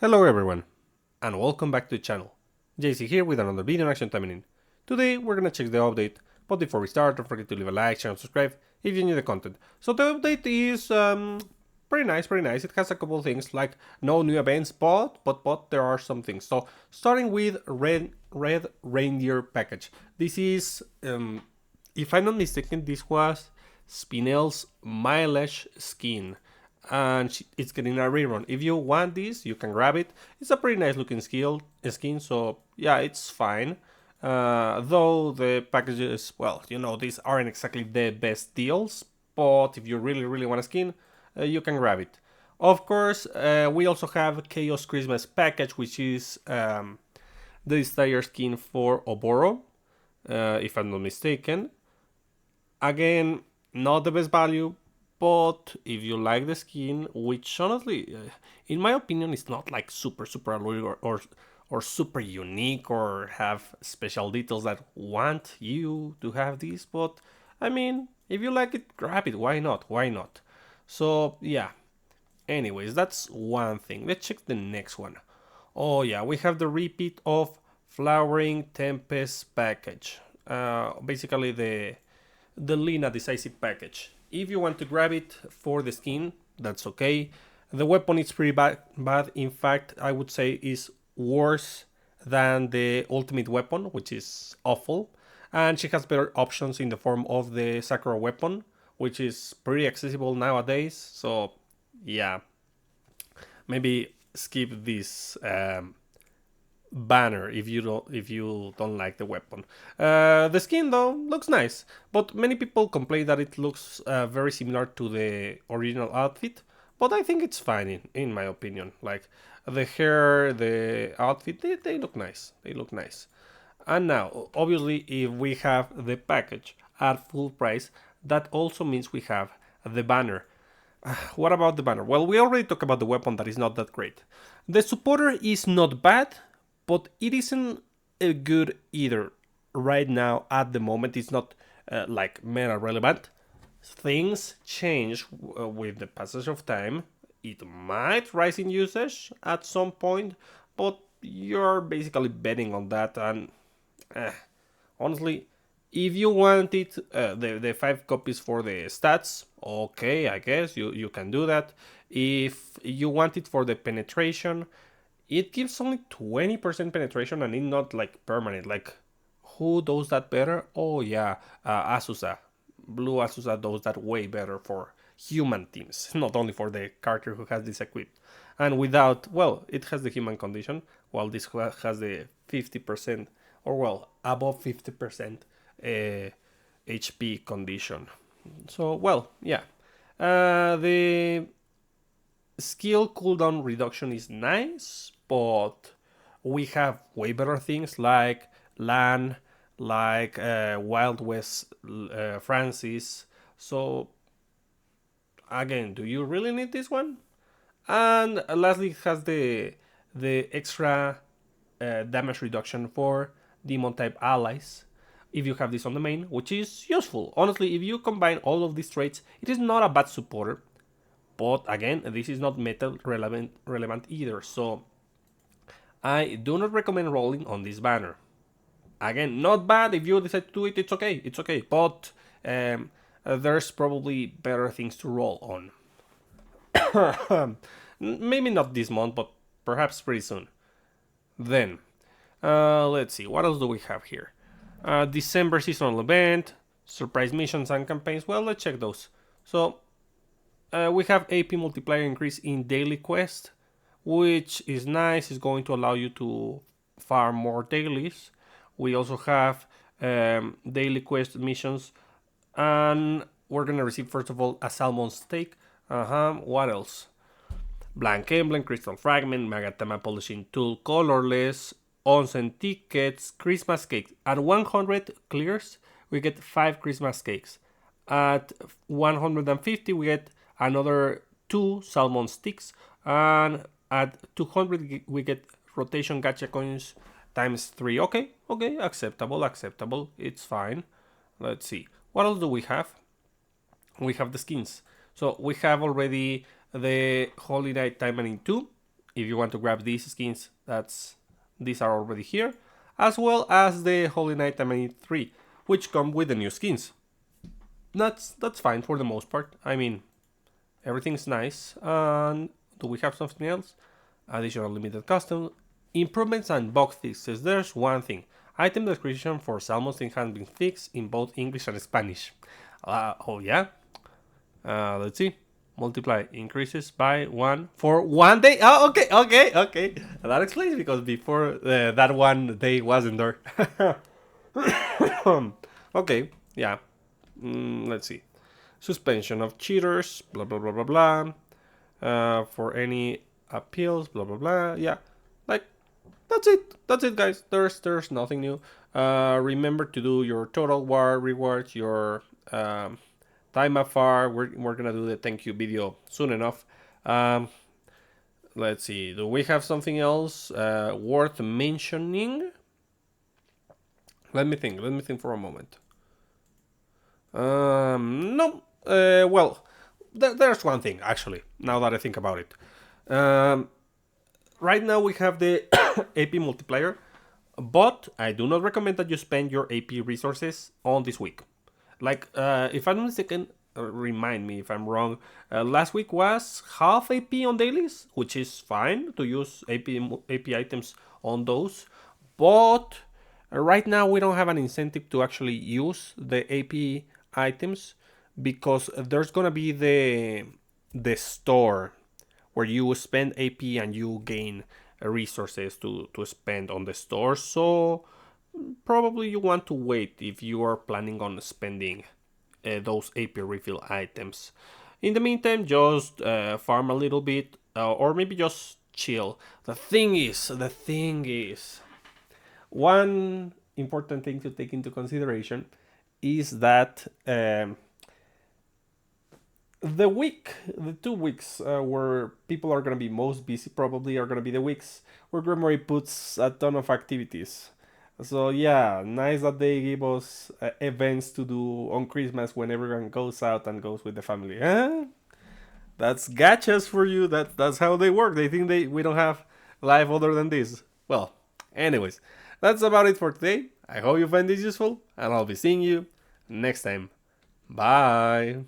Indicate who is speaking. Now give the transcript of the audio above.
Speaker 1: Hello everyone, and welcome back to the channel. JC here with another video on Action Taimanin. Today we're gonna check the update, but before we start, don't forget to leave a like, share, and subscribe if you enjoy the content. So the update is pretty nice. It has a couple of things like no new events, but there are some things. So starting with Red Reindeer package. This is, if I'm not mistaken, this was Spinel's mileage skin, and it's getting a rerun. If you want this, you can grab it. It's a pretty nice looking skin, so yeah, it's fine. Though the packages, well, these aren't exactly the best deals, but if you really want a skin, you can grab it. Of course, we also have Chaos Christmas package, which is the Desire skin for Oboro, if I'm not mistaken. Again, not the best value, but if you like the skin, which honestly, in my opinion, is not like super alluring or super unique or have special details that want you to have this, but I mean, if you like it, grab it. Why not? Why not? So yeah. Anyways, that's one thing. Let's check the next one. Oh yeah, we have the repeat of Flowering Tempest package. Basically the Lina Decisive package. If you want to grab it for the skin, that's okay. The weapon is pretty bad. In fact, I would say is worse than the ultimate weapon, which is awful. And she has better options in the form of the Sakura weapon, which is pretty accessible nowadays. So yeah, maybe skip this banner if you don't like the weapon. The skin though looks nice, but many people complain that it looks very similar to the original outfit. But I think it's fine in my opinion. Like the hair, the outfit, they look nice. They look nice. And now, obviously, if we have the package at full price, that also means we have the banner. What about the banner? Well, we already talked about the weapon that is not that great. The supporter is not bad, but it isn't good either. Right now, at the moment, it's not like meta relevant. Things change with the passage of time. It might rise in usage at some point, but you're basically betting on that. And honestly, if you want it, the 5 copies for the stats, okay, I guess you can do that. If you want it for the penetration, it gives only 20% penetration and it's not like permanent. Like, who does that better? Oh yeah, Asusa. Blue Asusa does that way better for human teams, not only for the character who has this equipped. And without, well, it has the human condition, while this has the 50%, or well, above 50% HP condition. So, well, yeah. The skill cooldown reduction is nice, but we have way better things like LAN, like Wild West Francis. So again, do you really need this one? And lastly, it has the extra damage reduction for demon type allies if you have this on the main, which is useful. Honestly, if you combine all of these traits, it is not a bad supporter. But again, this is not meta relevant either, so I do not recommend rolling on this banner. Again, not bad. If you decide to do it, it's okay. But there's probably better things to roll on. Maybe not this month, but perhaps pretty soon. Then, let's see, what else do we have here? December seasonal event, surprise missions and campaigns. Well, let's check those. So, we have AP multiplier increase in daily quest, which is nice. It's going to allow you to farm more dailies. We also have daily quest missions, and we're gonna receive first of all a salmon steak. What else? Blank emblem, crystal fragment, magatama polishing tool, colorless, onsen tickets, Christmas cakes. At 100 clears, we get 5 Christmas cakes. At 150, we get another 2 salmon sticks, and at 200 we get rotation gacha coins times 3. Okay, acceptable, it's fine. Let's see, what else do we have? We have the skins. So we have already the Holy Night Taimanin 2, if you want to grab these skins, these are already here, as well as the Holy Knight Taimanin 3, which come with the new skins. That's fine for the most part. I mean, everything's nice. And do we have something else? Additional limited custom improvements and bug fixes. There's one thing. Item description for salmon thing has been fixed in both English and Spanish. Oh yeah. Let's see. Multiply increases by 1 for 1 day. Oh, okay. That explains because before that 1 day wasn't there. Okay, yeah. Let's see. Suspension of cheaters, blah blah blah blah blah. For any appeals, blah blah blah. Yeah, like that's it. That's it, guys. There's nothing new. Remember to do your total war rewards, your time afar. We're gonna do the thank you video soon enough. Let's see. Do we have something else worth mentioning? Let me think. Let me think for a moment. No. Well, there's one thing actually. Now that I think about it, right now we have the AP multiplier, but I do not recommend that you spend your AP resources on this week. Like, if I'm not mistaken, remind me if I'm wrong. Last week was half AP on dailies, which is fine to use AP items on those, but right now we don't have an incentive to actually use the AP items because there's gonna be the store where you spend AP and you gain resources to spend on the store. So probably you want to wait if you are planning on spending those AP refill items. In the meantime, just farm a little bit, or maybe just chill. The thing is, one important thing to take into consideration is that the 2 weeks where people are going to be most busy probably are going to be the weeks where Grimoire puts a ton of activities. So yeah, nice that they give us events to do on Christmas when everyone goes out and goes with the family. That's gachas for you. That's how they work. They think we don't have life other than this. Well, anyways, that's about it for today. I hope you find this useful, and I'll be seeing you next time. Bye.